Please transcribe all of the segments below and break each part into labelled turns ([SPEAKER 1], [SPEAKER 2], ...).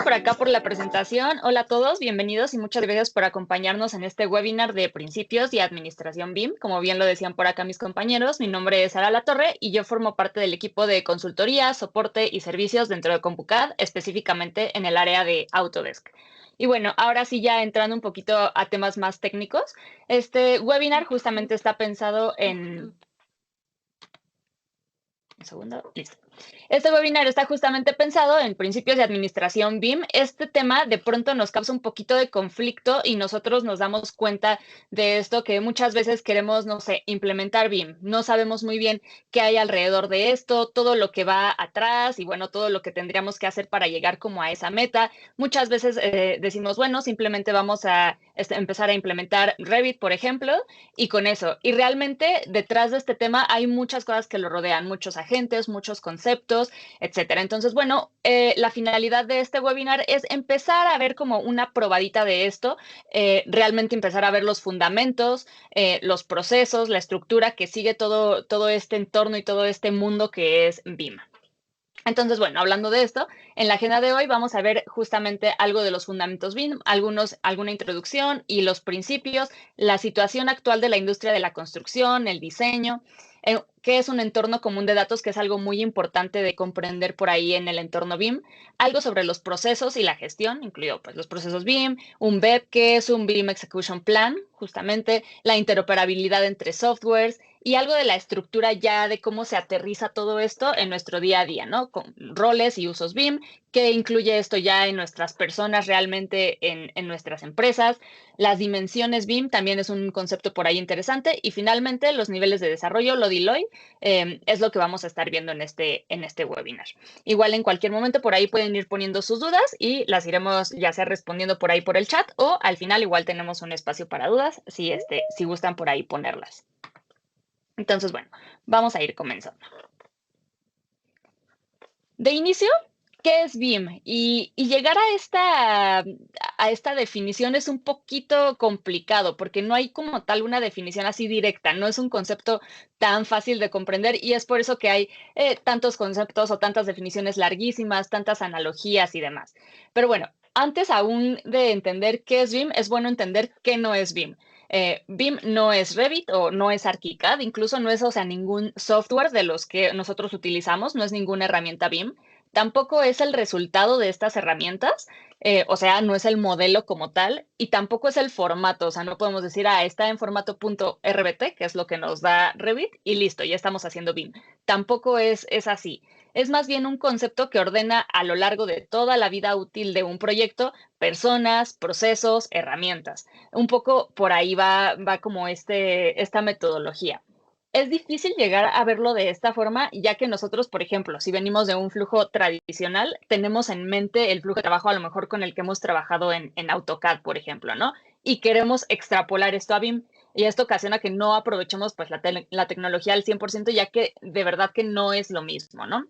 [SPEAKER 1] por acá por la presentación. Hola a todos, bienvenidos y muchas gracias por acompañarnos en este webinar de Principios y Administración BIM. Como bien lo decían por acá mis compañeros, mi nombre es Sara Latorre y yo formo parte del equipo de consultoría, soporte y servicios dentro de CompuCAD, específicamente en el área de Autodesk. Y bueno, ahora sí ya entrando un poquito a temas más técnicos, este webinar justamente está pensado en... Un segundo, listo. Este webinar está justamente pensado en principios de administración BIM. Este tema de pronto nos causa un poquito de conflicto y nosotros nos damos cuenta de esto que muchas veces queremos, no sé, implementar BIM. No sabemos muy bien qué hay alrededor de esto, todo lo que va atrás y bueno, todo lo que tendríamos que hacer para llegar como a esa meta. Muchas veces decimos, bueno, simplemente vamos a empezar a implementar Revit, por ejemplo, y con eso. Y realmente detrás de este tema hay muchas cosas que lo rodean, muchos agentes, muchos conceptos, etcétera. Entonces, bueno, la finalidad de este webinar es empezar a ver como una probadita de esto, realmente empezar a ver los fundamentos, los procesos, la estructura que sigue todo este entorno y todo este mundo que es BIM. Entonces, bueno, hablando de esto, en la agenda de hoy vamos a ver justamente algo de los fundamentos BIM, alguna introducción y los principios, la situación actual de la industria de la construcción, el diseño, qué es un entorno común de datos, que es algo muy importante de comprender por ahí en el entorno BIM, algo sobre los procesos y la gestión, incluido pues los procesos BIM, un BEP, que es un BIM Execution Plan, justamente, la interoperabilidad entre softwares, y algo de la estructura ya de cómo se aterriza todo esto en nuestro día a día, ¿no? Con roles y usos BIM, qué incluye esto ya en nuestras personas realmente en nuestras empresas. Las dimensiones BIM también es un concepto por ahí interesante. Y finalmente, los niveles de desarrollo, lo DILOI, es lo que vamos a estar viendo en este webinar. Igual en cualquier momento por ahí pueden ir poniendo sus dudas y las iremos ya sea respondiendo por ahí por el chat o al final igual tenemos un espacio para dudas si gustan por ahí ponerlas. Entonces, bueno, vamos a ir comenzando. De inicio, ¿qué es BIM? Y llegar a esta definición es un poquito complicado porque no hay como tal una definición así directa, no es un concepto tan fácil de comprender y es por eso que hay tantos conceptos o tantas definiciones larguísimas, tantas analogías y demás. Pero bueno, antes aún de entender qué es BIM, es bueno entender qué no es BIM. BIM no es Revit o no es ArchiCAD, incluso no es, o sea, ningún software de los que nosotros utilizamos, no es ninguna herramienta BIM, tampoco es el resultado de estas herramientas, o sea, no es el modelo como tal, y tampoco es el formato, o sea, no podemos decir, está en formato .rbt, que es lo que nos da Revit, y listo, ya estamos haciendo BIM. Tampoco es así. Es más bien un concepto que ordena a lo largo de toda la vida útil de un proyecto personas, procesos, herramientas. Un poco por ahí va como esta metodología. Es difícil llegar a verlo de esta forma, ya que nosotros, por ejemplo, si venimos de un flujo tradicional, tenemos en mente el flujo de trabajo a lo mejor con el que hemos trabajado en AutoCAD, por ejemplo, ¿no? Y queremos extrapolar esto a BIM. Y esto ocasiona que no aprovechemos pues la tecnología al 100%, ya que de verdad que no es lo mismo, ¿no?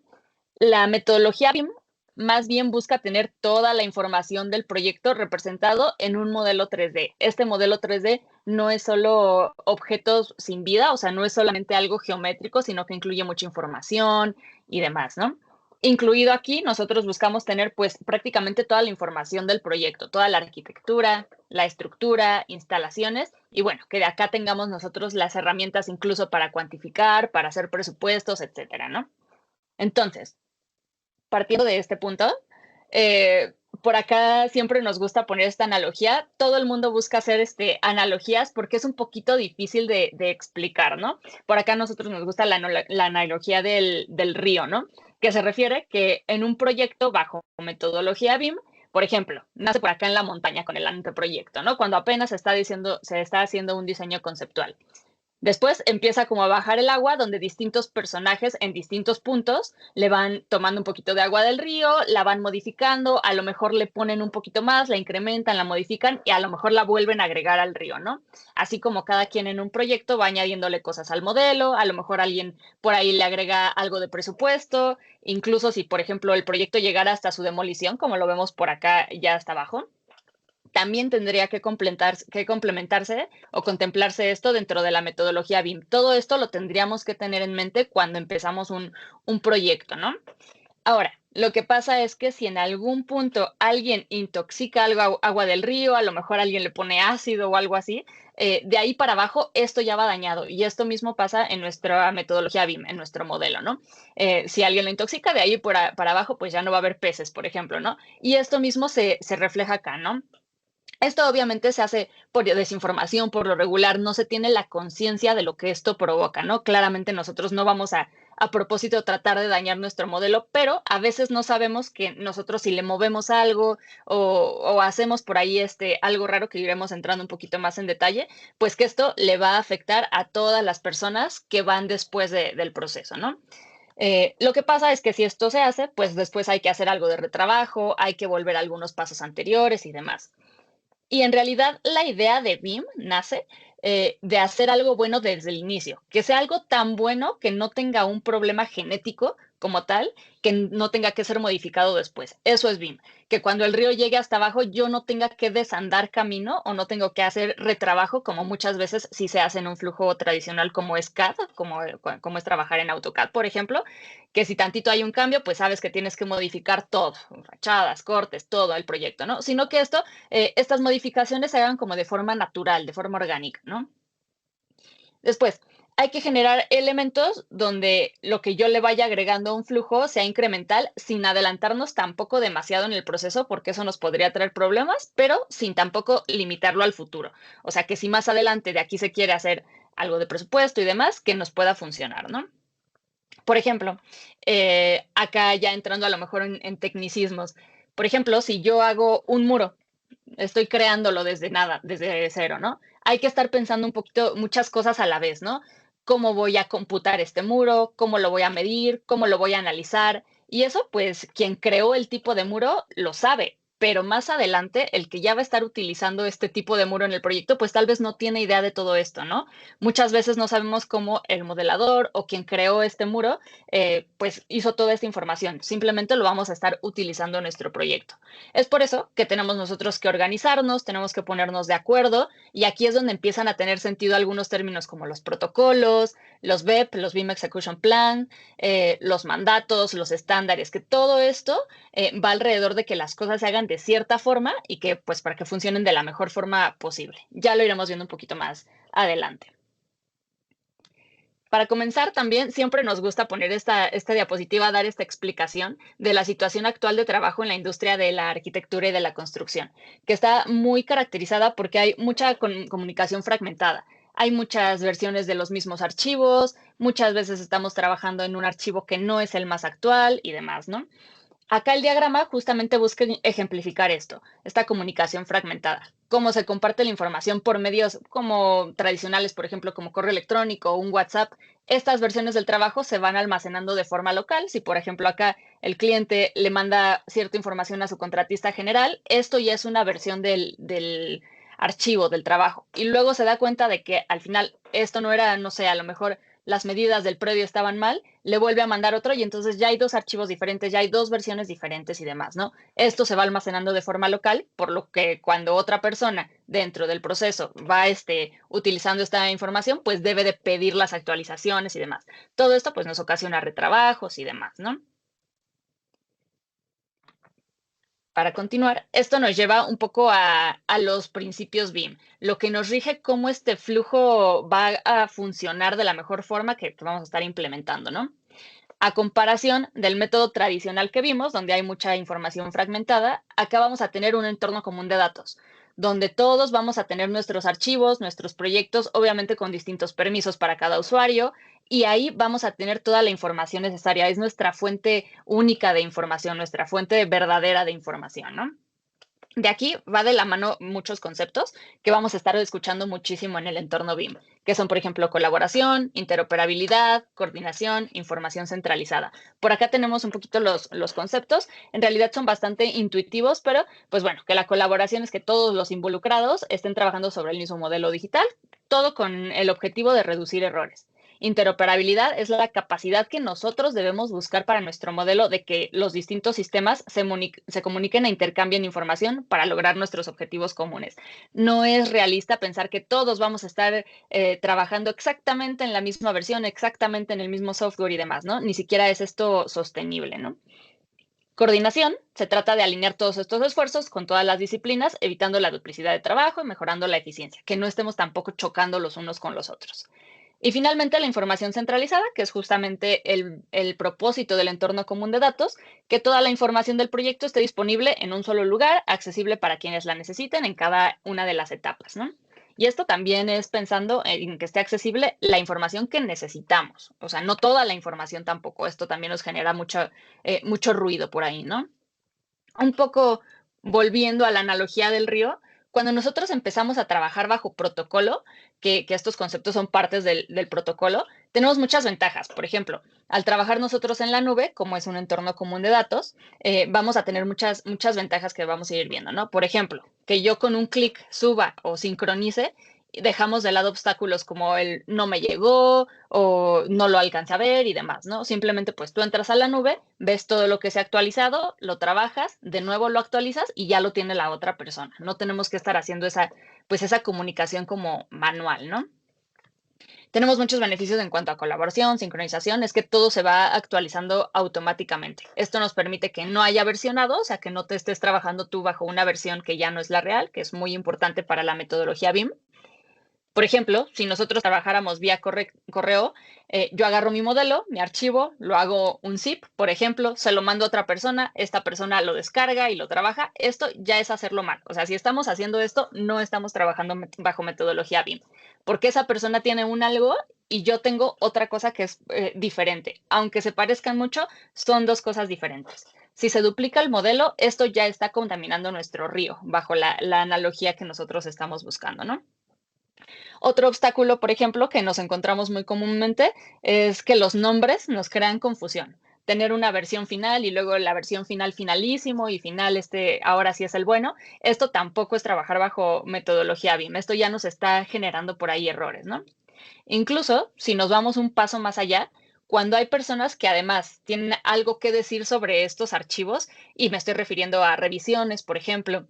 [SPEAKER 1] La metodología BIM más bien busca tener toda la información del proyecto representado en un modelo 3D. Este modelo 3D no es solo objetos sin vida, o sea, no es solamente algo geométrico, sino que incluye mucha información y demás, ¿no? Incluido aquí, nosotros buscamos tener pues prácticamente toda la información del proyecto, toda la arquitectura, la estructura, instalaciones y bueno, que de acá tengamos nosotros las herramientas incluso para cuantificar, para hacer presupuestos, etcétera, ¿no? Entonces, partiendo de este punto, por acá siempre nos gusta poner esta analogía. Todo el mundo busca hacer analogías porque es un poquito difícil de explicar, ¿no? Por acá a nosotros nos gusta la analogía del río, ¿no? Que se refiere que en un proyecto bajo metodología BIM, por ejemplo, nace por acá en la montaña con el anteproyecto, ¿no? Cuando apenas se está haciendo un diseño conceptual. Después empieza como a bajar el agua, donde distintos personajes en distintos puntos le van tomando un poquito de agua del río, la van modificando, a lo mejor le ponen un poquito más, la incrementan, la modifican y a lo mejor la vuelven a agregar al río, ¿no? Así como cada quien en un proyecto va añadiéndole cosas al modelo, a lo mejor alguien por ahí le agrega algo de presupuesto, incluso si, por ejemplo, el proyecto llegara hasta su demolición, como lo vemos por acá ya hasta abajo, también tendría que complementarse o contemplarse esto dentro de la metodología BIM. Todo esto lo tendríamos que tener en mente cuando empezamos un proyecto, ¿no? Ahora, Lo que pasa es que si en algún punto alguien intoxica algo, agua del río, a lo mejor alguien le pone ácido o algo así, de ahí para abajo esto ya va dañado. Y esto mismo pasa en nuestra metodología BIM, en nuestro modelo, ¿no? Si alguien lo intoxica, de ahí para abajo, pues ya no va a haber peces, por ejemplo, ¿no? Y esto mismo se refleja acá, ¿no? Esto obviamente se hace por desinformación, por lo regular, no se tiene la conciencia de lo que esto provoca, ¿no? Claramente nosotros no vamos a propósito tratar de dañar nuestro modelo, pero a veces no sabemos que nosotros si le movemos algo o hacemos por ahí algo raro que iremos entrando un poquito más en detalle, pues que esto le va a afectar a todas las personas que van después del proceso, ¿no? Lo que pasa es que si esto se hace, pues después hay que hacer algo de retrabajo, hay que volver a algunos pasos anteriores y demás. Y en realidad la idea de BIM nace de hacer algo bueno desde el inicio, que sea algo tan bueno que no tenga un problema genético como tal, que no tenga que ser modificado después. Eso es BIM, que cuando el río llegue hasta abajo yo no tenga que desandar camino o no tengo que hacer retrabajo como muchas veces si se hace en un flujo tradicional como es CAD, como es trabajar en AutoCAD, por ejemplo, que si tantito hay un cambio, pues sabes que tienes que modificar todo, fachadas, cortes, todo el proyecto, ¿no? Sino que estas modificaciones se hagan como de forma natural, de forma orgánica, ¿no? Después, hay que generar elementos donde lo que yo le vaya agregando a un flujo sea incremental sin adelantarnos tampoco demasiado en el proceso, porque eso nos podría traer problemas, pero sin tampoco limitarlo al futuro. O sea, que si más adelante de aquí se quiere hacer algo de presupuesto y demás, que nos pueda funcionar, ¿no? Por ejemplo, acá ya entrando a lo mejor en tecnicismos, por ejemplo, si yo hago un muro, estoy creándolo desde nada, desde cero, ¿no? Hay que estar pensando un poquito, muchas cosas a la vez, ¿no? ¿Cómo voy a computar este muro? ¿Cómo lo voy a medir? ¿Cómo lo voy a analizar? Y eso, pues, quien creó el tipo de muro lo sabe, pero más adelante, el que ya va a estar utilizando este tipo de muro en el proyecto, pues tal vez no tiene idea de todo esto, ¿no? Muchas veces no sabemos cómo el modelador o quien creó este muro, pues hizo toda esta información. Simplemente lo vamos a estar utilizando en nuestro proyecto. Es por eso que tenemos nosotros que organizarnos, tenemos que ponernos de acuerdo y aquí es donde empiezan a tener sentido algunos términos como los protocolos, los BEP, los BIM Execution Plan, los mandatos, los estándares, que todo esto va alrededor de que las cosas se hagan de cierta forma y que pues para que funcionen de la mejor forma posible. Ya lo iremos viendo un poquito más adelante. Para comenzar, también siempre nos gusta poner esta diapositiva, dar esta explicación de la situación actual de trabajo en la industria de la arquitectura y de la construcción, que está muy caracterizada porque hay mucha comunicación fragmentada. Hay muchas versiones de los mismos archivos, muchas veces estamos trabajando en un archivo que no es el más actual y demás, ¿no? Acá el diagrama justamente busca ejemplificar esto, esta comunicación fragmentada, cómo se comparte la información por medios como tradicionales, por ejemplo, como correo electrónico o un WhatsApp. Estas versiones del trabajo se van almacenando de forma local. Si, por ejemplo, acá el cliente le manda cierta información a su contratista general, esto ya es una versión del archivo del trabajo. Y luego se da cuenta de que al final esto no era, no sé, a lo mejor las medidas del predio estaban mal, le vuelve a mandar otro y entonces ya hay dos archivos diferentes, ya hay dos versiones diferentes y demás, ¿no? Esto se va almacenando de forma local, por lo que cuando otra persona dentro del proceso va utilizando esta información, pues debe de pedir las actualizaciones y demás. Todo esto pues nos ocasiona retrabajos y demás, ¿no? Para continuar, esto nos lleva un poco a los principios BIM, lo que nos rige cómo este flujo va a funcionar de la mejor forma que vamos a estar implementando, ¿no? A comparación del método tradicional que vimos, donde hay mucha información fragmentada, acá vamos a tener un entorno común de datos, donde todos vamos a tener nuestros archivos, nuestros proyectos, obviamente con distintos permisos para cada usuario, y ahí vamos a tener toda la información necesaria. Es nuestra fuente única de información, nuestra fuente verdadera de información, ¿no? De aquí va de la mano muchos conceptos que vamos a estar escuchando muchísimo en el entorno BIM, que son, por ejemplo, colaboración, interoperabilidad, coordinación, información centralizada. Por acá tenemos un poquito los conceptos. En realidad son bastante intuitivos, pero pues bueno, que la colaboración es que todos los involucrados estén trabajando sobre el mismo modelo digital, todo con el objetivo de reducir errores. Interoperabilidad es la capacidad que nosotros debemos buscar para nuestro modelo de que los distintos sistemas se comuniquen e intercambien información para lograr nuestros objetivos comunes. No es realista pensar que todos vamos a estar trabajando exactamente en la misma versión, exactamente en el mismo software y demás, ¿no? Ni siquiera es esto sostenible, ¿no? Coordinación, se trata de alinear todos estos esfuerzos con todas las disciplinas, evitando la duplicidad de trabajo y mejorando la eficiencia, que no estemos tampoco chocando los unos con los otros. Y finalmente, la información centralizada, que es justamente el propósito del entorno común de datos, que toda la información del proyecto esté disponible en un solo lugar, accesible para quienes la necesiten en cada una de las etapas, ¿no? Y esto también es pensando en que esté accesible la información que necesitamos, o sea, no toda la información tampoco. Esto también nos genera mucho ruido por ahí, ¿no? Un poco volviendo a la analogía del río, cuando nosotros empezamos a trabajar bajo protocolo, que estos conceptos son partes del protocolo, tenemos muchas ventajas. Por ejemplo, al trabajar nosotros en la nube, como es un entorno común de datos, vamos a tener muchas ventajas que vamos a ir viendo, ¿no? Por ejemplo, que yo con un clic suba o sincronice, dejamos de lado obstáculos como el no me llegó o no lo alcancé a ver y demás, ¿no? Simplemente pues tú entras a la nube, ves todo lo que se ha actualizado, lo trabajas, de nuevo lo actualizas y ya lo tiene la otra persona. No tenemos que estar haciendo esa comunicación como manual, ¿no? Tenemos muchos beneficios en cuanto a colaboración, sincronización, es que todo se va actualizando automáticamente. Esto nos permite que no haya versionado, o sea, que no te estés trabajando tú bajo una versión que ya no es la real, que es muy importante para la metodología BIM. Por ejemplo, si nosotros trabajáramos vía correo, yo agarro mi modelo, mi archivo, lo hago un zip, por ejemplo, se lo mando a otra persona, esta persona lo descarga y lo trabaja. Esto ya es hacerlo mal. O sea, si estamos haciendo esto, no estamos trabajando bajo metodología BIM, porque esa persona tiene un algo y yo tengo otra cosa que es diferente. Aunque se parezcan mucho, son dos cosas diferentes. Si se duplica el modelo, esto ya está contaminando nuestro río, bajo la analogía que nosotros estamos buscando, ¿no? Otro obstáculo, por ejemplo, que nos encontramos muy comúnmente es que los nombres nos crean confusión. Tener una versión final y luego la versión final finalísimo y final ahora sí es el bueno. Esto tampoco es trabajar bajo metodología BIM. Esto ya nos está generando por ahí errores, ¿no? Incluso si nos vamos un paso más allá, cuando hay personas que además tienen algo que decir sobre estos archivos, y me estoy refiriendo a revisiones, por ejemplo,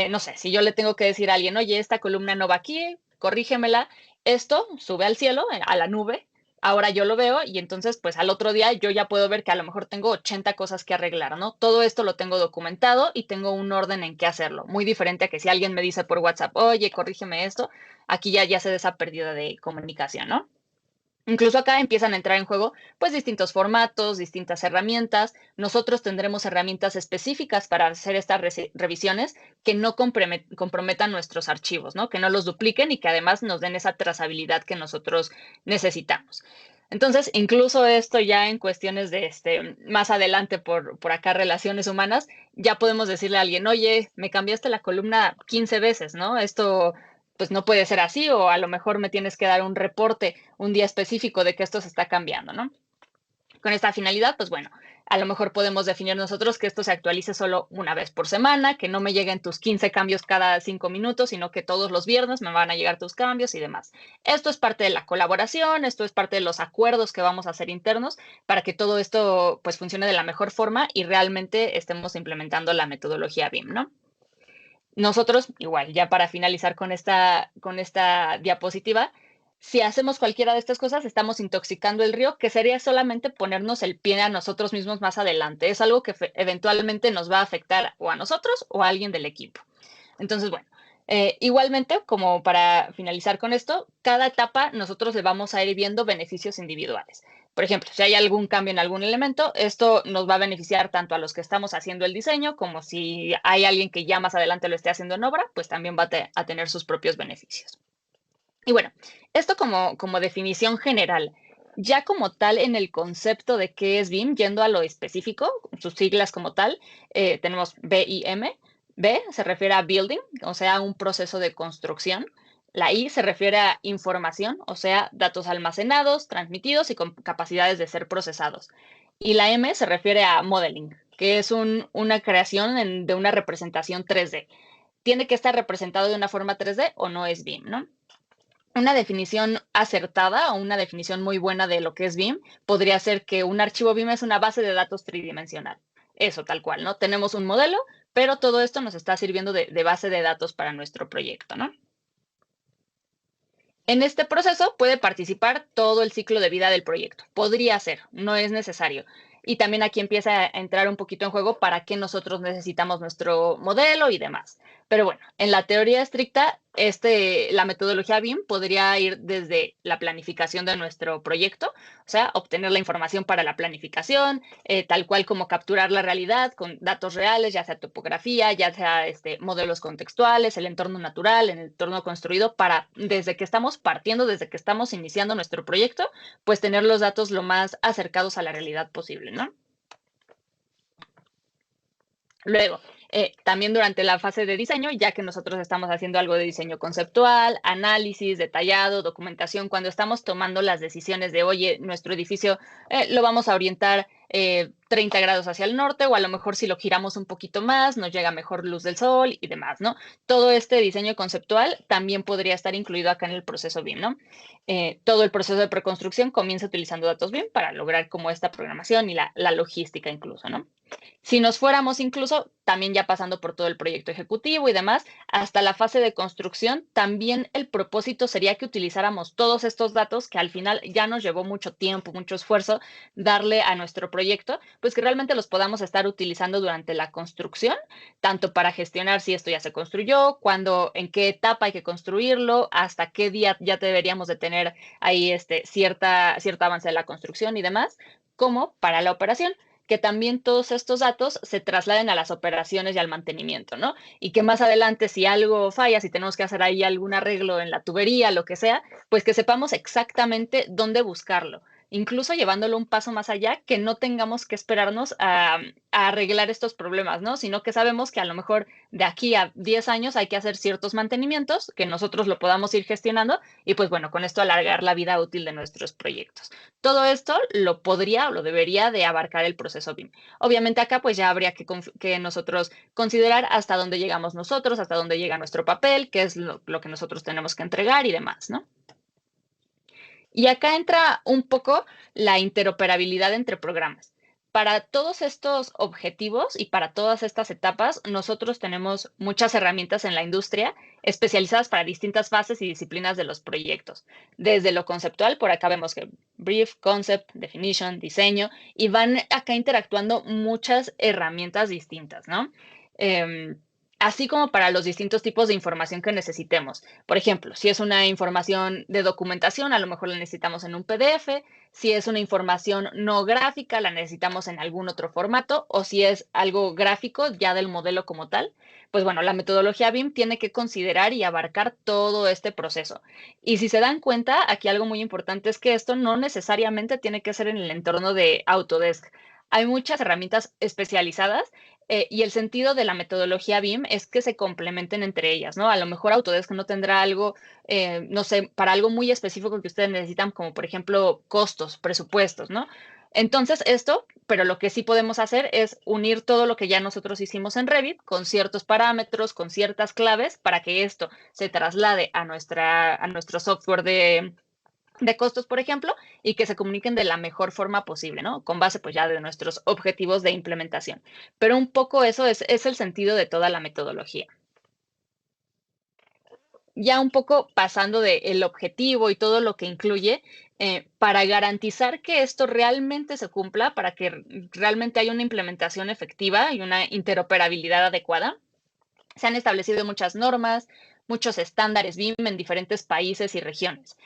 [SPEAKER 1] no sé, si yo le tengo que decir a alguien, oye, esta columna no va aquí, corrígemela, esto sube al cielo, a la nube, ahora yo lo veo y entonces pues al otro día yo ya puedo ver que a lo mejor tengo 80 cosas que arreglar, ¿no? Todo esto lo tengo documentado y tengo un orden en qué hacerlo, muy diferente a que si alguien me dice por WhatsApp, oye, corrígeme esto, aquí ya se da esa pérdida de comunicación, ¿no? Incluso acá empiezan a entrar en juego pues distintos formatos, distintas herramientas. Nosotros tendremos herramientas específicas para hacer estas revisiones que no comprometan nuestros archivos, ¿no? Que no los dupliquen y que además nos den esa trazabilidad que nosotros necesitamos. Entonces, incluso esto ya en cuestiones de más adelante por acá relaciones humanas, ya podemos decirle a alguien, oye, me cambiaste la columna 15 veces, ¿no? Esto pues no puede ser así, o a lo mejor me tienes que dar un reporte un día específico de que esto se está cambiando, ¿no? Con esta finalidad, pues bueno, a lo mejor podemos definir nosotros que esto se actualice solo una vez por semana, que no me lleguen tus 15 cambios cada 5 minutos, sino que todos los viernes me van a llegar tus cambios y demás. Esto es parte de la colaboración, esto es parte de los acuerdos que vamos a hacer internos para que todo esto pues funcione de la mejor forma y realmente estemos implementando la metodología BIM, ¿no? Nosotros, igual, ya para finalizar con esta diapositiva, si hacemos cualquiera de estas cosas, estamos intoxicando el río, que sería solamente ponernos el pie a nosotros mismos más adelante. Es algo que eventualmente nos va a afectar o a nosotros o a alguien del equipo. Entonces, bueno, igualmente, como para finalizar con esto, cada etapa nosotros le vamos a ir viendo beneficios individuales. Por ejemplo, si hay algún cambio en algún elemento, esto nos va a beneficiar tanto a los que estamos haciendo el diseño como si hay alguien que ya más adelante lo esté haciendo en obra, pues también va a tener sus propios beneficios. Y bueno, esto como definición general. Ya como tal en el concepto de qué es BIM, yendo a lo específico, sus siglas como tal, tenemos BIM. B se refiere a building, o sea, un proceso de construcción. La I se refiere a información, o sea, datos almacenados, transmitidos y con capacidades de ser procesados. Y la M se refiere a modeling, que es una creación de una representación 3D. Tiene que estar representado de una forma 3D o no es BIM, ¿no? Una definición acertada o una definición muy buena de lo que es BIM podría ser que un archivo BIM es una base de datos tridimensional. Eso, tal cual, ¿no? Tenemos un modelo, pero todo esto nos está sirviendo de base de datos para nuestro proyecto, ¿no? En este proceso puede participar todo el ciclo de vida del proyecto. Podría ser, no es necesario. Y también aquí empieza a entrar un poquito en juego para qué nosotros necesitamos nuestro modelo y demás. Pero bueno, en la teoría estricta, la metodología BIM podría ir desde la planificación de nuestro proyecto, o sea, obtener la información para la planificación, tal cual como capturar la realidad con datos reales, ya sea topografía, ya sea modelos contextuales, el entorno natural, el entorno construido, para desde que estamos partiendo, desde que estamos iniciando nuestro proyecto, pues tener los datos lo más acercados a la realidad posible, ¿no? Luego, también durante la fase de diseño, ya que nosotros estamos haciendo algo de diseño conceptual, análisis, detallado, documentación, cuando estamos tomando las decisiones de, oye, nuestro edificio lo vamos a orientar 30 grados hacia el norte, o a lo mejor si lo giramos un poquito más, nos llega mejor luz del sol y demás, ¿no? Todo este diseño conceptual también podría estar incluido acá en el proceso BIM, ¿no? Todo el proceso de preconstrucción comienza utilizando datos BIM para lograr como esta programación y la logística incluso, ¿no? Si nos fuéramos incluso, también ya pasando por todo el proyecto ejecutivo y demás, hasta la fase de construcción, también el propósito sería que utilizáramos todos estos datos que al final ya nos llevó mucho tiempo, mucho esfuerzo darle a nuestro proyecto, pues que realmente los podamos estar utilizando durante la construcción, tanto para gestionar si esto ya se construyó, cuándo, en qué etapa hay que construirlo, hasta qué día ya deberíamos de tener ahí cierto avance de la construcción y demás, como para la operación, que también todos estos datos se trasladen a las operaciones y al mantenimiento, ¿no? Y que más adelante, si algo falla, si tenemos que hacer ahí algún arreglo en la tubería, lo que sea, pues que sepamos exactamente dónde buscarlo. Incluso llevándolo un paso más allá, que no tengamos que esperarnos a arreglar estos problemas, ¿no? Sino que sabemos que a lo mejor de aquí a 10 años hay que hacer ciertos mantenimientos, que nosotros lo podamos ir gestionando y pues bueno, con esto alargar la vida útil de nuestros proyectos. Todo esto lo podría o lo debería de abarcar el proceso BIM. Obviamente acá pues ya habría que nosotros considerar hasta dónde llegamos nosotros, hasta dónde llega nuestro papel, qué es lo que nosotros tenemos que entregar y demás, ¿no? Y acá entra un poco la interoperabilidad entre programas. Para todos estos objetivos y para todas estas etapas, nosotros tenemos muchas herramientas en la industria especializadas para distintas fases y disciplinas de los proyectos. Desde lo conceptual, por acá vemos que brief, concept, definition, diseño, y van acá interactuando muchas herramientas distintas, ¿no? Em, Así como para los distintos tipos de información que necesitemos. Por ejemplo, si es una información de documentación, a lo mejor la necesitamos en un PDF. Si es una información no gráfica, la necesitamos en algún otro formato. O si es algo gráfico ya del modelo como tal, pues bueno, la metodología BIM tiene que considerar y abarcar todo este proceso. Y si se dan cuenta, aquí algo muy importante es que esto no necesariamente tiene que ser en el entorno de Autodesk. Hay muchas herramientas especializadas y el sentido de la metodología BIM es que se complementen entre ellas, ¿no? A lo mejor Autodesk no tendrá algo, no sé, para algo muy específico que ustedes necesitan, como por ejemplo costos, presupuestos, ¿no? Entonces, pero lo que sí podemos hacer es unir todo lo que ya nosotros hicimos en Revit con ciertos parámetros, con ciertas claves, para que esto se traslade a nuestro software de costos, por ejemplo, y que se comuniquen de la mejor forma posible, ¿no? Con base, pues, ya de nuestros objetivos de implementación. Pero un poco eso es el sentido de toda la metodología. Ya un poco pasando del objetivo y todo lo que incluye, para garantizar que esto realmente se cumpla, para que realmente haya una implementación efectiva y una interoperabilidad adecuada, se han establecido muchas normas, muchos estándares BIM en diferentes países y regiones.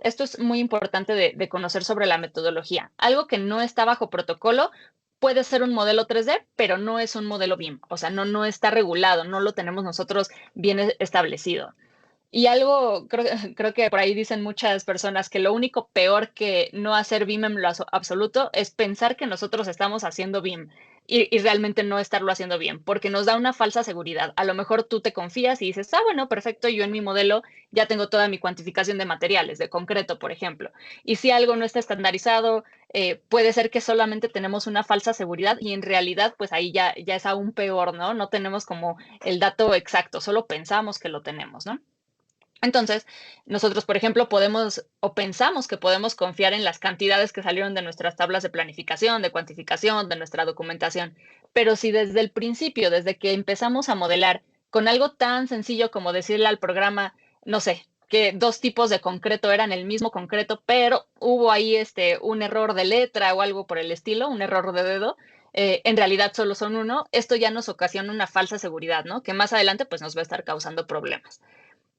[SPEAKER 1] Esto es muy importante de conocer sobre la metodología. Algo que no está bajo protocolo puede ser un modelo 3D, pero no es un modelo BIM. O sea, no está regulado, no lo tenemos nosotros bien establecido. Y creo que por ahí dicen muchas personas que lo único peor que no hacer BIM en lo absoluto es pensar que nosotros estamos haciendo BIM y realmente no estarlo haciendo bien, porque nos da una falsa seguridad. A lo mejor tú te confías y dices, bueno, perfecto, yo en mi modelo ya tengo toda mi cuantificación de materiales, de concreto, por ejemplo. Y si algo no está estandarizado, puede ser que solamente tenemos una falsa seguridad y en realidad, pues ahí ya es aún peor, ¿no? No tenemos como el dato exacto, solo pensamos que lo tenemos, ¿no? Entonces, nosotros, por ejemplo, podemos o pensamos que podemos confiar en las cantidades que salieron de nuestras tablas de planificación, de cuantificación, de nuestra documentación. Pero si desde el principio, desde que empezamos a modelar con algo tan sencillo como decirle al programa, no sé, que dos tipos de concreto eran el mismo concreto, pero hubo ahí un error de letra o algo por el estilo, un error de dedo. En realidad solo son uno. Esto ya nos ocasiona una falsa seguridad, ¿no? Que más adelante pues nos va a estar causando problemas.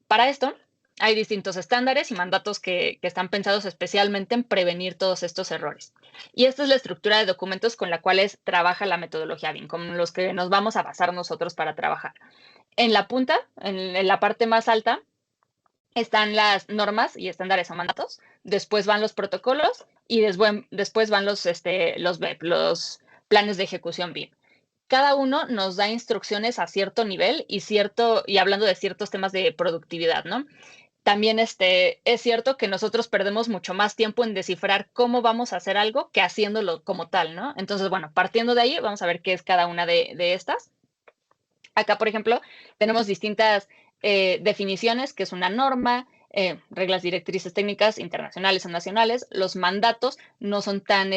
[SPEAKER 1] Para esto, hay distintos estándares y mandatos que están pensados especialmente en prevenir todos estos errores. Y esta es la estructura de documentos con la cual trabaja la metodología BIM, con los que nos vamos a basar nosotros para trabajar. En la punta, en la parte más alta, están las normas y estándares o mandatos, después van los protocolos y después van los BEP, los planes de ejecución BIM. Cada uno nos da instrucciones a cierto nivel y hablando de ciertos temas de productividad, ¿no? También es cierto que nosotros perdemos mucho más tiempo en descifrar cómo vamos a hacer algo que haciéndolo como tal, ¿no? Entonces, bueno, partiendo de ahí, vamos a ver qué es cada una de estas. Acá, por ejemplo, tenemos distintas definiciones, que es una norma, reglas directrices técnicas internacionales o nacionales. Los mandatos no son tan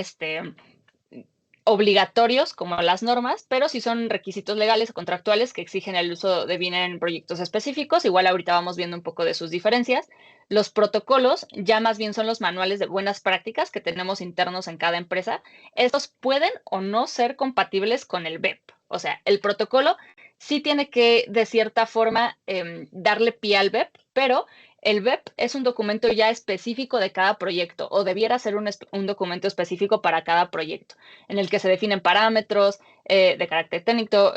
[SPEAKER 1] obligatorios como las normas, pero sí son requisitos legales o contractuales que exigen el uso de BIM en proyectos específicos. Igual ahorita vamos viendo un poco de sus diferencias. Los protocolos ya más bien son los manuales de buenas prácticas que tenemos internos en cada empresa. Estos pueden o no ser compatibles con el BEP. O sea, el protocolo sí tiene que, de cierta forma, darle pie al BEP, pero el BEP es un documento ya específico de cada proyecto o debiera ser un documento específico para cada proyecto, en el que se definen parámetros de carácter técnico,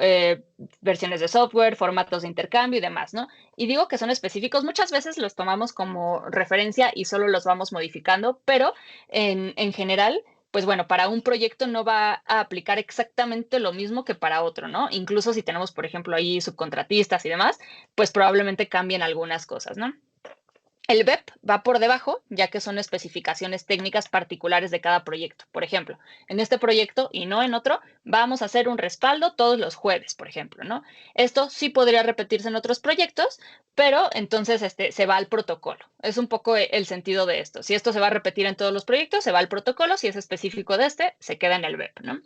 [SPEAKER 1] versiones de software, formatos de intercambio y demás, ¿no? Y digo que son específicos, muchas veces los tomamos como referencia y solo los vamos modificando, pero en general, pues bueno, para un proyecto no va a aplicar exactamente lo mismo que para otro, ¿no? Incluso si tenemos, por ejemplo, ahí subcontratistas y demás, pues probablemente cambien algunas cosas, ¿no? El BEP va por debajo, ya que son especificaciones técnicas particulares de cada proyecto. Por ejemplo, en este proyecto y no en otro, vamos a hacer un respaldo todos los jueves, por ejemplo, ¿no? Esto sí podría repetirse en otros proyectos, pero entonces se va al protocolo. Es un poco el sentido de esto. Si esto se va a repetir en todos los proyectos, se va al protocolo. Si es específico de se queda en el BEP, ¿no?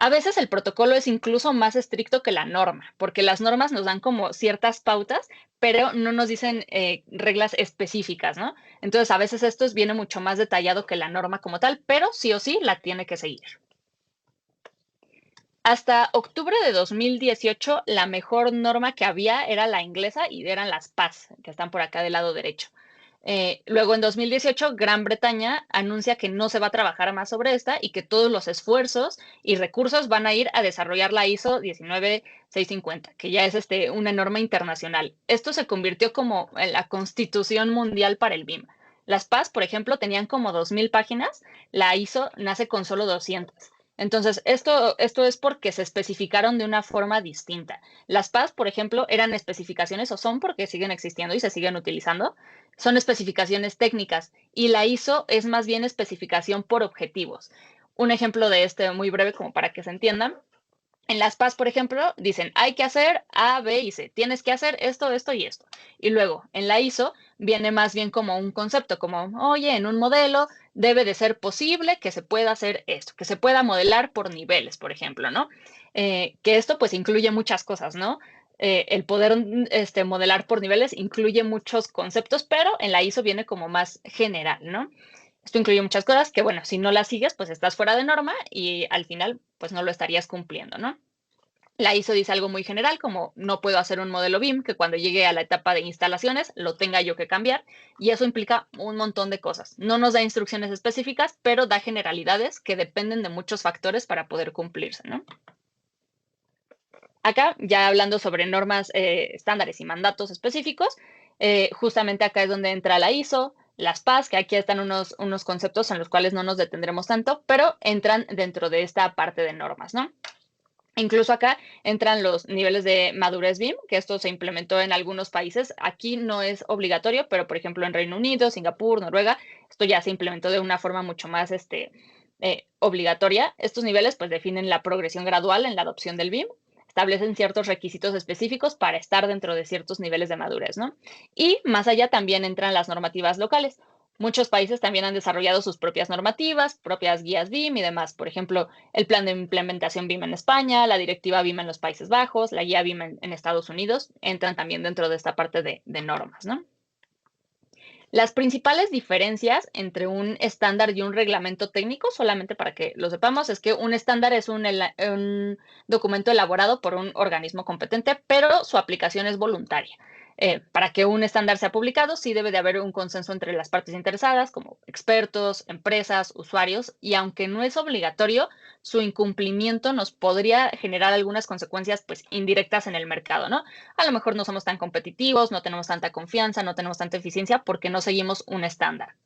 [SPEAKER 1] A veces el protocolo es incluso más estricto que la norma, porque las normas nos dan como ciertas pautas, pero no nos dicen reglas específicas, ¿no? Entonces, a veces esto viene mucho más detallado que la norma como tal, pero sí o sí la tiene que seguir. Hasta octubre de 2018, la mejor norma que había era la inglesa y eran las PAS, que están por acá del lado derecho. Luego, en 2018, Gran Bretaña anuncia que no se va a trabajar más sobre esta y que todos los esfuerzos y recursos van a ir a desarrollar la ISO 19650, que ya es una norma internacional. Esto se convirtió como en la constitución mundial para el BIM. Las PAS, por ejemplo, tenían como 2000 páginas, la ISO nace con solo 200. Entonces, esto es porque se especificaron de una forma distinta. Las PAS, por ejemplo, eran especificaciones o son porque siguen existiendo y se siguen utilizando, son especificaciones técnicas y la ISO es más bien especificación por objetivos. Un ejemplo de muy breve como para que se entiendan. En las PAS, por ejemplo, dicen, hay que hacer A, B y C. Tienes que hacer esto, esto y esto. Y luego, en la ISO, viene más bien como un concepto, como, oye, en un modelo debe de ser posible que se pueda hacer esto, que se pueda modelar por niveles, por ejemplo, ¿no? Que esto pues incluye muchas cosas, ¿no? El poder modelar por niveles incluye muchos conceptos, pero en la ISO viene como más general, ¿no? Esto incluye muchas cosas que, bueno, si no las sigues, pues estás fuera de norma y al final, pues no lo estarías cumpliendo, ¿no? La ISO dice algo muy general, como no puedo hacer un modelo BIM que cuando llegue a la etapa de instalaciones lo tenga yo que cambiar, y eso implica un montón de cosas. No nos da instrucciones específicas, pero da generalidades que dependen de muchos factores para poder cumplirse, ¿no? Acá, ya hablando sobre normas, estándares y mandatos específicos, justamente acá es donde entra la ISO, las PAS, que aquí están unos conceptos en los cuales no nos detendremos tanto, pero entran dentro de esta parte de normas, ¿no? Incluso acá entran los niveles de madurez BIM, que esto se implementó en algunos países. Aquí no es obligatorio, pero por ejemplo en Reino Unido, Singapur, Noruega, esto ya se implementó de una forma mucho más obligatoria. Estos niveles pues definen la progresión gradual en la adopción del BIM, establecen ciertos requisitos específicos para estar dentro de ciertos niveles de madurez, ¿no? Y más allá también entran las normativas locales. Muchos países también han desarrollado sus propias normativas, propias guías BIM y demás. Por ejemplo, el plan de implementación BIM en España, la directiva BIM en los Países Bajos, la guía BIM en Estados Unidos, entran también dentro de esta parte de normas, ¿no? Las principales diferencias entre un estándar y un reglamento técnico, solamente para que lo sepamos, es que un estándar es un documento elaborado por un organismo competente, pero su aplicación es voluntaria. Para que un estándar sea publicado, sí debe de haber un consenso entre las partes interesadas, como expertos, empresas, usuarios, y aunque no es obligatorio, su incumplimiento nos podría generar algunas consecuencias pues, indirectas en el mercado, ¿no? A lo mejor no somos tan competitivos, no tenemos tanta confianza, no tenemos tanta eficiencia porque no seguimos un estándar.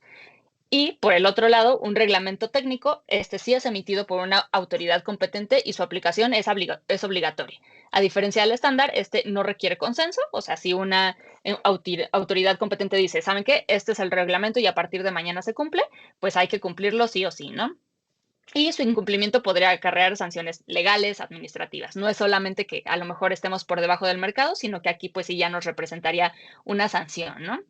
[SPEAKER 1] Y por el otro lado, un reglamento técnico, este sí es emitido por una autoridad competente y su aplicación es obligatoria. A diferencia del estándar, este no requiere consenso, o sea, si una autoridad competente dice, ¿saben qué? Este es el reglamento y a partir de mañana se cumple, pues hay que cumplirlo sí o sí, ¿no? Y su incumplimiento podría acarrear sanciones legales, administrativas. No es solamente que a lo mejor estemos por debajo del mercado, sino que aquí pues sí ya nos representaría una sanción, ¿no?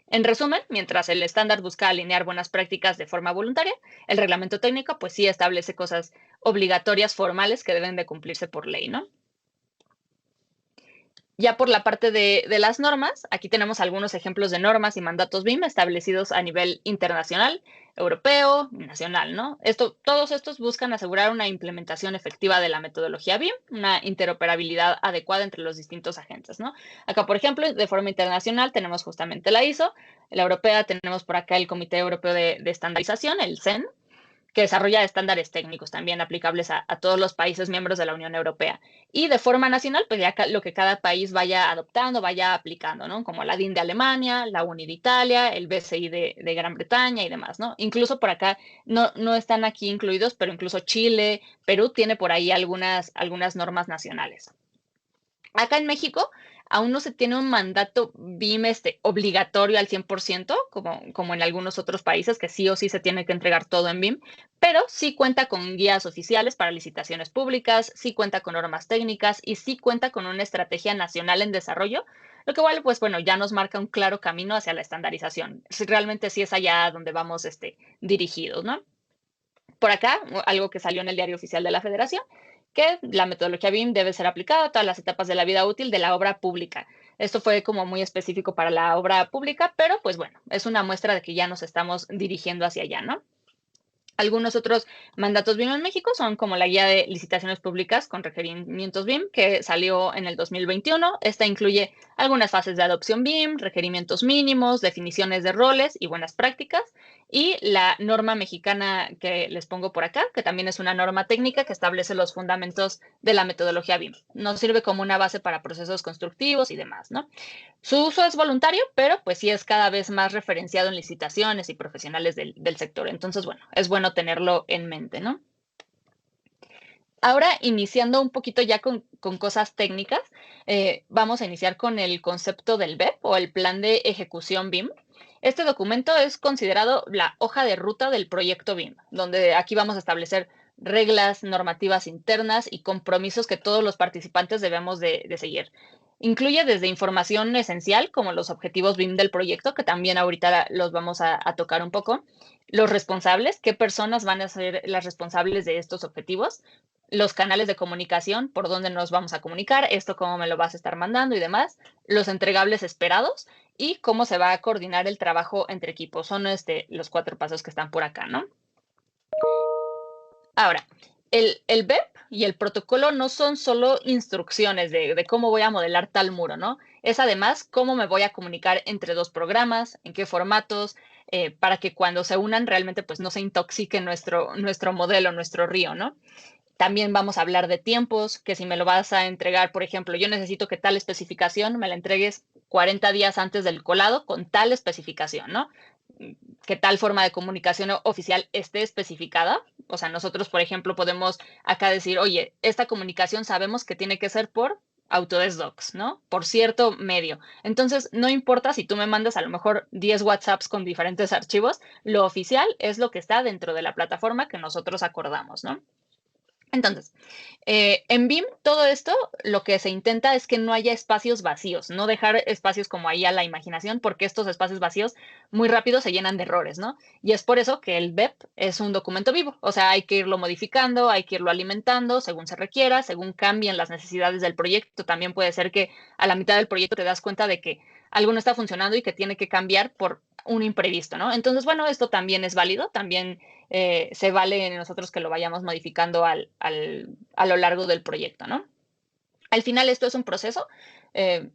[SPEAKER 1] En resumen, mientras el estándar busca alinear buenas prácticas de forma voluntaria, el reglamento técnico pues sí establece cosas obligatorias formales que deben de cumplirse por ley, ¿no? Ya por la parte de las normas, aquí tenemos algunos ejemplos de normas y mandatos BIM establecidos a nivel internacional, europeo y nacional, ¿no? Todos estos buscan asegurar una implementación efectiva de la metodología BIM, una interoperabilidad adecuada entre los distintos agentes, ¿no? Acá, por ejemplo, de forma internacional tenemos justamente la ISO, la europea tenemos por acá el Comité Europeo de Estandarización, el CEN, que desarrolla estándares técnicos también aplicables a todos los países miembros de la Unión Europea. Y de forma nacional, pues ya lo que cada país vaya adoptando, vaya aplicando, ¿no? Como la DIN de Alemania, la UNI de Italia, el BCI de Gran Bretaña y demás, ¿no? Incluso por acá, no están aquí incluidos, pero incluso Chile, Perú tiene por ahí algunas normas nacionales. Acá en México aún no se tiene un mandato BIM obligatorio al 100%, como en algunos otros países, que sí o sí se tiene que entregar todo en BIM, pero sí cuenta con guías oficiales para licitaciones públicas, sí cuenta con normas técnicas y sí cuenta con una estrategia nacional en desarrollo, lo que igual, pues bueno, ya nos marca un claro camino hacia la estandarización. Realmente sí es allá donde vamos dirigidos, ¿no? Por acá, algo que salió en el Diario Oficial de la Federación, que la metodología BIM debe ser aplicada a todas las etapas de la vida útil de la obra pública. Esto fue como muy específico para la obra pública, pero pues bueno, es una muestra de que ya nos estamos dirigiendo hacia allá, ¿no? Algunos otros mandatos BIM en México son como la guía de licitaciones públicas con requerimientos BIM que salió en el 2021. Esta incluye algunas fases de adopción BIM, requerimientos mínimos, definiciones de roles y buenas prácticas. Y la norma mexicana que les pongo por acá, que también es una norma técnica que establece los fundamentos de la metodología BIM. Nos sirve como una base para procesos constructivos y demás, ¿no? Su uso es voluntario, pero pues sí es cada vez más referenciado en licitaciones y profesionales del sector. Entonces, bueno, es bueno tenerlo en mente, ¿no? Ahora, iniciando un poquito ya con cosas técnicas, vamos a iniciar con el concepto del BEP o el Plan de Ejecución BIM. Este documento es considerado la hoja de ruta del proyecto BIM, donde aquí vamos a establecer reglas, normativas internas y compromisos que todos los participantes debemos de seguir. Incluye desde información esencial, como los objetivos BIM del proyecto, que también ahorita los vamos a tocar un poco, los responsables, qué personas van a ser las responsables de estos objetivos, los canales de comunicación, por dónde nos vamos a comunicar, esto cómo me lo vas a estar mandando y demás, los entregables esperados y cómo se va a coordinar el trabajo entre equipos. Son los 4 pasos que están por acá, ¿no? Ahora, el BEP y el protocolo no son solo instrucciones de cómo voy a modelar tal muro, ¿no? Es además cómo me voy a comunicar entre dos programas, en qué formatos, para que cuando se unan realmente pues no se intoxique nuestro modelo, nuestro río, ¿no? También vamos a hablar de tiempos, que si me lo vas a entregar, por ejemplo, yo necesito que tal especificación me la entregues 40 días antes del colado con tal especificación, ¿no? Que tal forma de comunicación oficial esté especificada. O sea, nosotros, por ejemplo, podemos acá decir, oye, esta comunicación sabemos que tiene que ser por Autodesk Docs, ¿no? Por cierto medio. Entonces, no importa si tú me mandas a lo mejor 10 WhatsApps con diferentes archivos, lo oficial es lo que está dentro de la plataforma que nosotros acordamos, ¿no? Entonces, en BIM, todo esto lo que se intenta es que no haya espacios vacíos, no dejar espacios como ahí a la imaginación, porque estos espacios vacíos muy rápido se llenan de errores, ¿no? Y es por eso que el BEP es un documento vivo, o sea, hay que irlo modificando, hay que irlo alimentando según se requiera, según cambien las necesidades del proyecto. También puede ser que a la mitad del proyecto te das cuenta de que algo no está funcionando y que tiene que cambiar por un imprevisto, ¿no? Entonces, bueno, esto también es válido, también se vale en nosotros que lo vayamos modificando a lo largo del proyecto, ¿no? Al final esto es un proceso, eh,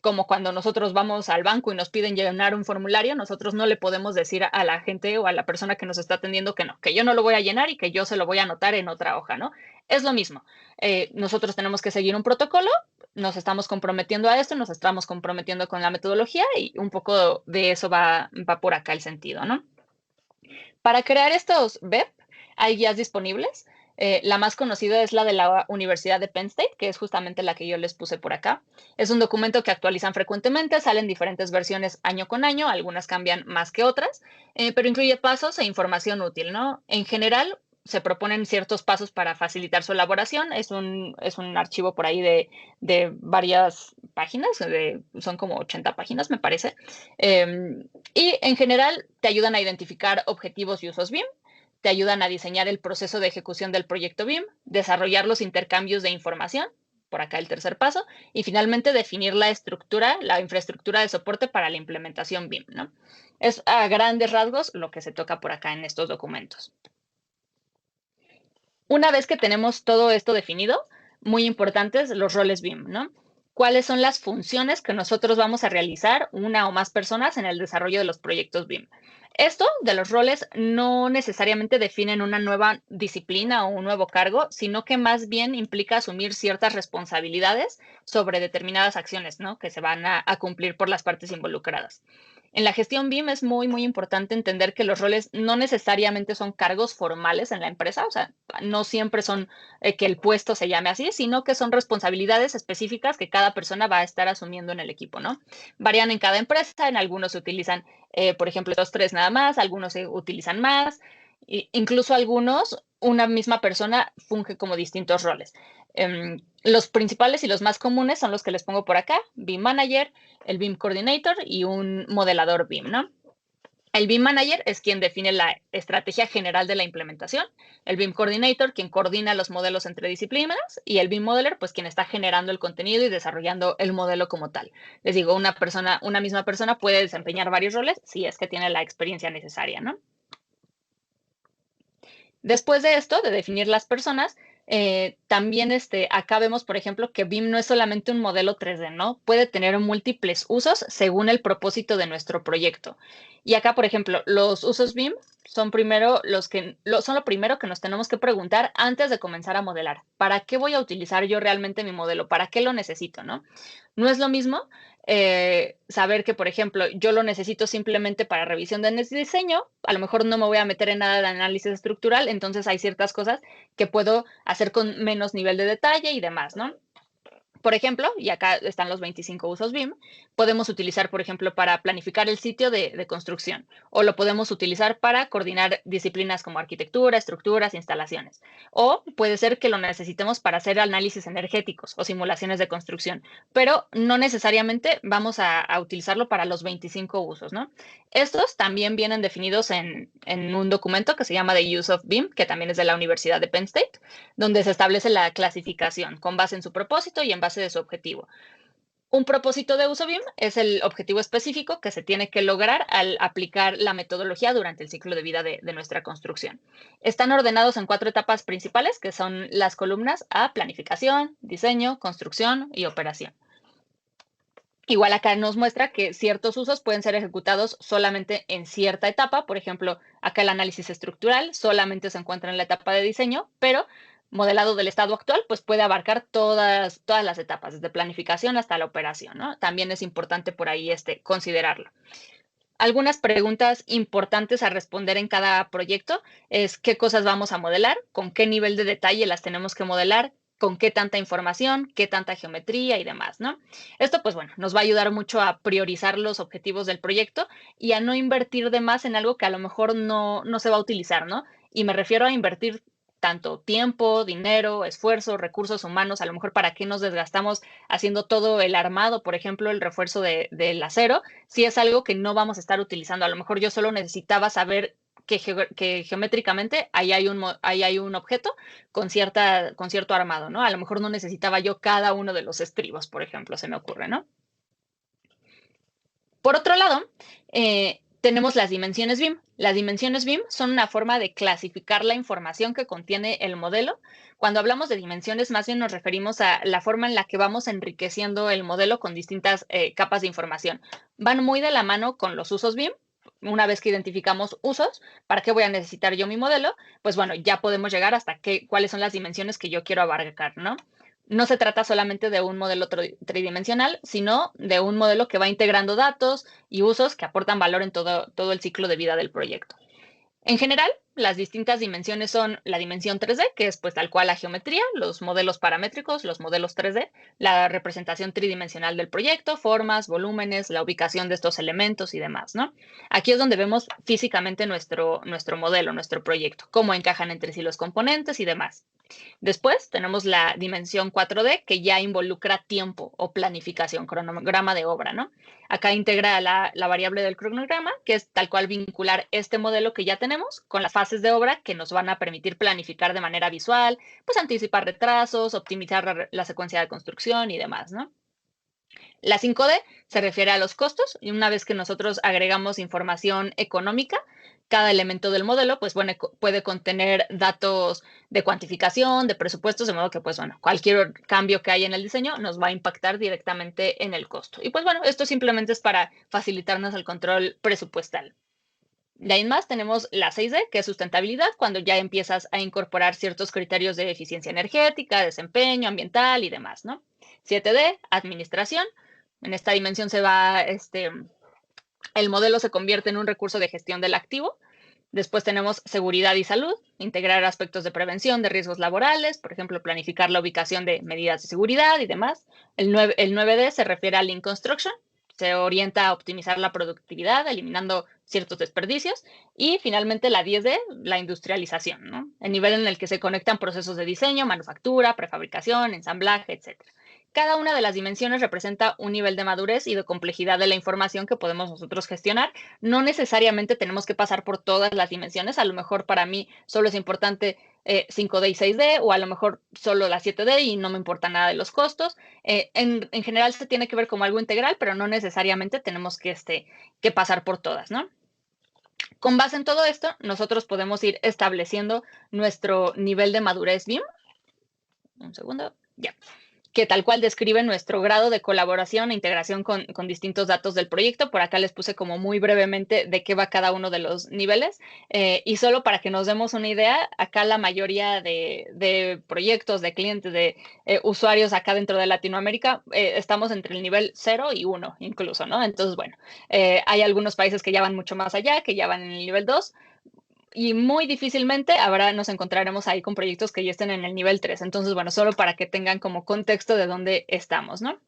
[SPEAKER 1] como cuando nosotros vamos al banco y nos piden llenar un formulario, nosotros no le podemos decir a la gente o a la persona que nos está atendiendo que no, que yo no lo voy a llenar y que yo se lo voy a anotar en otra hoja, ¿no? Es lo mismo. Nosotros tenemos que seguir un protocolo, nos estamos comprometiendo a esto, nos estamos comprometiendo con la metodología y un poco de eso va por acá el sentido, ¿no? Para crear estos BEP hay guías disponibles. La más conocida es la de la Universidad de Penn State, que es justamente la que yo les puse por acá. Es un documento que actualizan frecuentemente, salen diferentes versiones año con año, algunas cambian más que otras, pero incluye pasos e información útil, ¿no? En general, se proponen ciertos pasos para facilitar su elaboración. Es un archivo por ahí de varias páginas, son como 80 páginas, me parece. Y en general te ayudan a identificar objetivos y usos BIM, te ayudan a diseñar el proceso de ejecución del proyecto BIM, desarrollar los intercambios de información, por acá el tercer paso, y finalmente definir la estructura, la infraestructura de soporte para la implementación BIM, ¿no? Es a grandes rasgos lo que se toca por acá en estos documentos. Una vez que tenemos todo esto definido, muy importantes los roles BIM, ¿no? ¿Cuáles son las funciones que nosotros vamos a realizar una o más personas en el desarrollo de los proyectos BIM? Esto de los roles no necesariamente definen una nueva disciplina o un nuevo cargo, sino que más bien implica asumir ciertas responsabilidades sobre determinadas acciones, ¿no? Que se van a cumplir por las partes involucradas. En la gestión BIM es muy, muy importante entender que los roles no necesariamente son cargos formales en la empresa, o sea, no siempre son que el puesto se llame así, sino que son responsabilidades específicas que cada persona va a estar asumiendo en el equipo, ¿no? Varían en cada empresa, en algunos se utilizan, por ejemplo, dos, tres nada más, algunos se utilizan más, incluso algunos, una misma persona funge como distintos roles. Los principales y los más comunes son los que les pongo por acá: BIM Manager, el BIM Coordinator y un modelador BIM, ¿no? El BIM Manager es quien define la estrategia general de la implementación, el BIM Coordinator quien coordina los modelos entre disciplinas y el BIM Modeler pues quien está generando el contenido y desarrollando el modelo como tal. Les digo, una misma persona puede desempeñar varios roles si es que tiene la experiencia necesaria, ¿no? Después de esto, de definir las personas, también acá vemos, por ejemplo, que BIM no es solamente un modelo 3D, ¿no? Puede tener múltiples usos según el propósito de nuestro proyecto. Y acá, por ejemplo, los usos BIM son son lo primero que nos tenemos que preguntar antes de comenzar a modelar. ¿Para qué voy a utilizar yo realmente mi modelo? ¿Para qué lo necesito, no? No es lo mismo saber que, por ejemplo, yo lo necesito simplemente para revisión de diseño, a lo mejor no me voy a meter en nada de análisis estructural, entonces hay ciertas cosas que puedo hacer con menos nivel de detalle y demás, ¿no? Por ejemplo, y acá están los 25 usos BIM, podemos utilizar, por ejemplo, para planificar el sitio de construcción, o lo podemos utilizar para coordinar disciplinas como arquitectura, estructuras, instalaciones, o puede ser que lo necesitemos para hacer análisis energéticos o simulaciones de construcción, pero no necesariamente vamos a utilizarlo para los 25 usos, ¿no? Estos también vienen definidos en un documento que se llama The Use of BIM, que también es de la Universidad de Penn State, donde se establece la clasificación con base en su propósito y en base de su objetivo. Un propósito de uso BIM es el objetivo específico que se tiene que lograr al aplicar la metodología durante el ciclo de vida de nuestra construcción. Están ordenados en 4 etapas principales, que son las columnas A: planificación, diseño, construcción y operación. Igual acá nos muestra que ciertos usos pueden ser ejecutados solamente en cierta etapa. Por ejemplo, acá el análisis estructural solamente se encuentra en la etapa de diseño, pero modelado del estado actual, pues puede abarcar todas las etapas, desde planificación hasta la operación, ¿no? También es importante por ahí considerarlo. Algunas preguntas importantes a responder en cada proyecto es: ¿qué cosas vamos a modelar? ¿Con qué nivel de detalle las tenemos que modelar? ¿Con qué tanta información? ¿Qué tanta geometría y demás, no? Esto, pues bueno, nos va a ayudar mucho a priorizar los objetivos del proyecto y a no invertir de más en algo que a lo mejor no se va a utilizar, ¿no? Y me refiero a invertir tanto tiempo, dinero, esfuerzo, recursos humanos. A lo mejor, ¿para qué nos desgastamos haciendo todo el armado, por ejemplo, el refuerzo del acero, si es algo que no vamos a estar utilizando? A lo mejor yo solo necesitaba saber que geométricamente ahí hay un objeto con cierto armado, ¿no? A lo mejor no necesitaba yo cada uno de los estribos, por ejemplo, se me ocurre, ¿no? Por otro lado, Tenemos las dimensiones BIM. Las dimensiones BIM son una forma de clasificar la información que contiene el modelo. Cuando hablamos de dimensiones, más bien nos referimos a la forma en la que vamos enriqueciendo el modelo con distintas capas de información. Van muy de la mano con los usos BIM. Una vez que identificamos usos, ¿para qué voy a necesitar yo mi modelo? Pues bueno, ya podemos llegar hasta cuáles son las dimensiones que yo quiero abarcar, ¿no? No se trata solamente de un modelo tridimensional, sino de un modelo que va integrando datos y usos que aportan valor en todo el ciclo de vida del proyecto. En general, las distintas dimensiones son la dimensión 3D, que es pues tal cual la geometría, los modelos paramétricos, los modelos 3D, la representación tridimensional del proyecto, formas, volúmenes, la ubicación de estos elementos y demás, ¿no? Aquí es donde vemos físicamente nuestro modelo, nuestro proyecto, cómo encajan entre sí los componentes y demás. Después tenemos la dimensión 4D, que ya involucra tiempo o planificación, cronograma de obra, ¿no? Acá integra la variable del cronograma, que es tal cual vincular este modelo que ya tenemos con las fases de obra que nos van a permitir planificar de manera visual, pues anticipar retrasos, optimizar la secuencia de construcción y demás, ¿no? La 5D se refiere a los costos y una vez que nosotros agregamos información económica, cada elemento del modelo pues bueno, puede contener datos de cuantificación, de presupuestos, de modo que pues bueno, cualquier cambio que haya en el diseño nos va a impactar directamente en el costo. Y pues bueno, esto simplemente es para facilitarnos el control presupuestal. De ahí en más tenemos la 6D, que es sustentabilidad, cuando ya empiezas a incorporar ciertos criterios de eficiencia energética, desempeño ambiental y demás, ¿no? 7D, administración. En esta dimensión el modelo se convierte en un recurso de gestión del activo. Después tenemos seguridad y salud, integrar aspectos de prevención de riesgos laborales, por ejemplo, planificar la ubicación de medidas de seguridad y demás. El 9D se refiere a Lean Construction, se orienta a optimizar la productividad, eliminando ciertos desperdicios. Y finalmente la 10D, la industrialización, ¿no? El nivel en el que se conectan procesos de diseño, manufactura, prefabricación, ensamblaje, etc. Cada una de las dimensiones representa un nivel de madurez y de complejidad de la información que podemos nosotros gestionar. No necesariamente tenemos que pasar por todas las dimensiones. A lo mejor para mí solo es importante 5D y 6D, o a lo mejor solo la 7D y no me importa nada de los costos. En general se tiene que ver como algo integral, pero no necesariamente tenemos que pasar por todas, ¿no? Con base en todo esto, nosotros podemos ir estableciendo nuestro nivel de madurez BIM. Un segundo, ya, que tal cual describe nuestro grado de colaboración e integración con distintos datos del proyecto. Por acá les puse como muy brevemente de qué va cada uno de los niveles. Y solo para que nos demos una idea, acá la mayoría de proyectos, de clientes, de usuarios acá dentro de Latinoamérica, estamos entre el nivel 0 y 1 incluso, ¿no? Entonces, bueno, hay algunos países que ya van mucho más allá, que ya van en el nivel 2, y muy difícilmente ahora nos encontraremos ahí con proyectos que ya estén en el nivel 3. Entonces, bueno, solo para que tengan como contexto de dónde estamos, ¿no?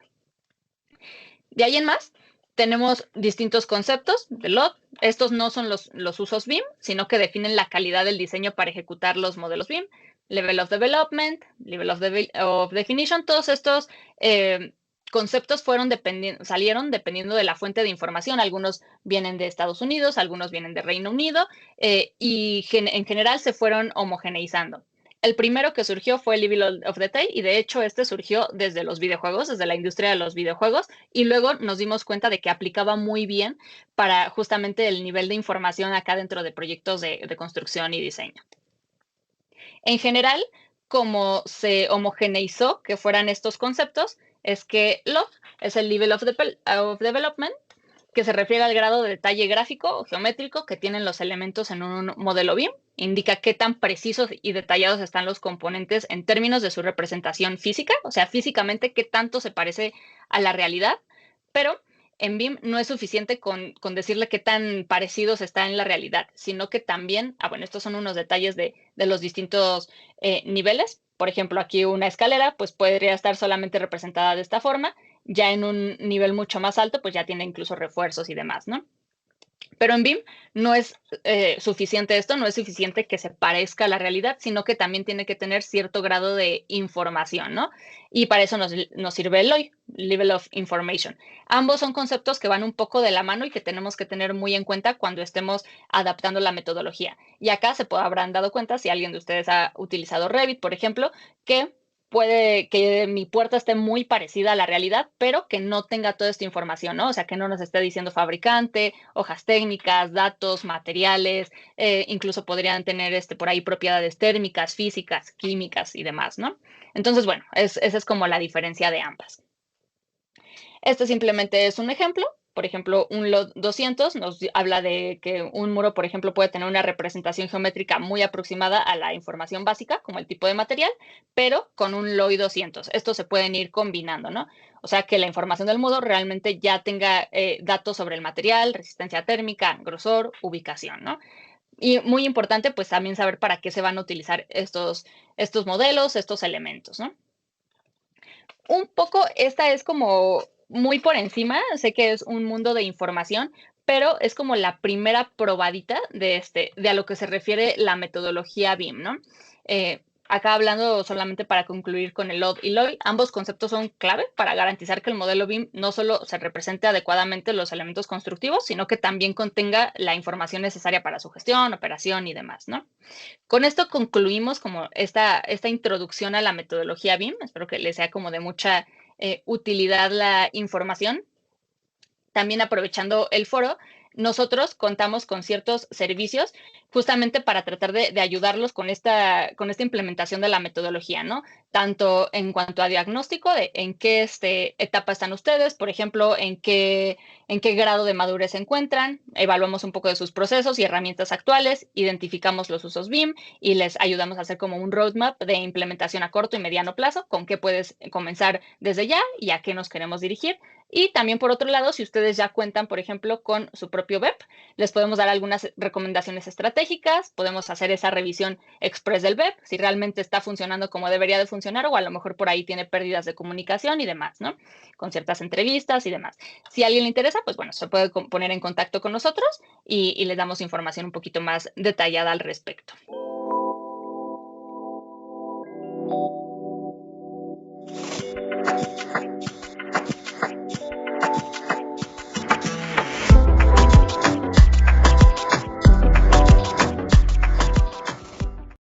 [SPEAKER 1] De ahí en más, tenemos distintos conceptos de LOD. Estos no son los usos BIM, sino que definen la calidad del diseño para ejecutar los modelos BIM. Level of Development, Level of Definition, todos estos conceptos salieron dependiendo de la fuente de información. Algunos vienen de Estados Unidos, algunos vienen de Reino Unido, y en general se fueron homogeneizando. El primero que surgió fue el Level of Detail, y de hecho este surgió desde los videojuegos, desde la industria de los videojuegos, y luego nos dimos cuenta de que aplicaba muy bien para justamente el nivel de información acá dentro de proyectos de construcción y diseño. En general, como se homogeneizó que fueran estos conceptos, es que LOD es el Level of Development, que se refiere al grado de detalle gráfico o geométrico que tienen los elementos en un modelo BIM. Indica qué tan precisos y detallados están los componentes en términos de su representación física, o sea, físicamente qué tanto se parece a la realidad, pero en BIM no es suficiente con decirle qué tan parecidos está en la realidad, sino que también, bueno, estos son unos detalles de los distintos niveles. Por ejemplo, aquí una escalera, pues podría estar solamente representada de esta forma. Ya en un nivel mucho más alto, pues ya tiene incluso refuerzos y demás, ¿no? Pero en BIM no es suficiente esto, no es suficiente que se parezca a la realidad, sino que también tiene que tener cierto grado de información, ¿no? Y para eso nos sirve el LOI, Level of Information. Ambos son conceptos que van un poco de la mano y que tenemos que tener muy en cuenta cuando estemos adaptando la metodología. Y acá habrán dado cuenta, si alguien de ustedes ha utilizado Revit, por ejemplo, que puede que mi puerta esté muy parecida a la realidad, pero que no tenga toda esta información, ¿no? O sea, que no nos esté diciendo fabricante, hojas técnicas, datos, materiales, incluso podrían tener por ahí propiedades térmicas, físicas, químicas y demás, ¿no? Entonces, bueno, esa es como la diferencia de ambas. Este simplemente es un ejemplo. Por ejemplo, un LOD 200 nos habla de que un muro, por ejemplo, puede tener una representación geométrica muy aproximada a la información básica, como el tipo de material, pero con un LOI 200. Estos se pueden ir combinando, ¿no? O sea, que la información del muro realmente ya tenga datos sobre el material, resistencia térmica, grosor, ubicación, ¿no? Y muy importante, pues también saber para qué se van a utilizar estos modelos, estos elementos, ¿no? Un poco, esta es como muy por encima, sé que es un mundo de información, pero es como la primera probadita de a lo que se refiere la metodología BIM, ¿no? Acá hablando solamente para concluir con el LOD y LOI, ambos conceptos son clave para garantizar que el modelo BIM no solo se represente adecuadamente los elementos constructivos, sino que también contenga la información necesaria para su gestión, operación y demás, ¿no? Con esto concluimos como esta introducción a la metodología BIM. Espero que les sea como de mucha utilidad la información. También aprovechando el foro, nosotros contamos con ciertos servicios justamente para tratar de ayudarlos con esta implementación de la metodología, ¿no? Tanto en cuanto a diagnóstico, de en qué etapa están ustedes, por ejemplo, en qué grado de madurez se encuentran, evaluamos un poco de sus procesos y herramientas actuales, identificamos los usos BIM y les ayudamos a hacer como un roadmap de implementación a corto y mediano plazo, con qué puedes comenzar desde ya y a qué nos queremos dirigir. Y también, por otro lado, si ustedes ya cuentan, por ejemplo, con su propio web, les podemos dar algunas recomendaciones estratégicas, podemos hacer esa revisión express del web, si realmente está funcionando como debería de funcionar o a lo mejor por ahí tiene pérdidas de comunicación y demás, ¿no? Con ciertas entrevistas y demás. Si a alguien le interesa, pues bueno, se puede poner en contacto con nosotros y les damos información un poquito más detallada al respecto.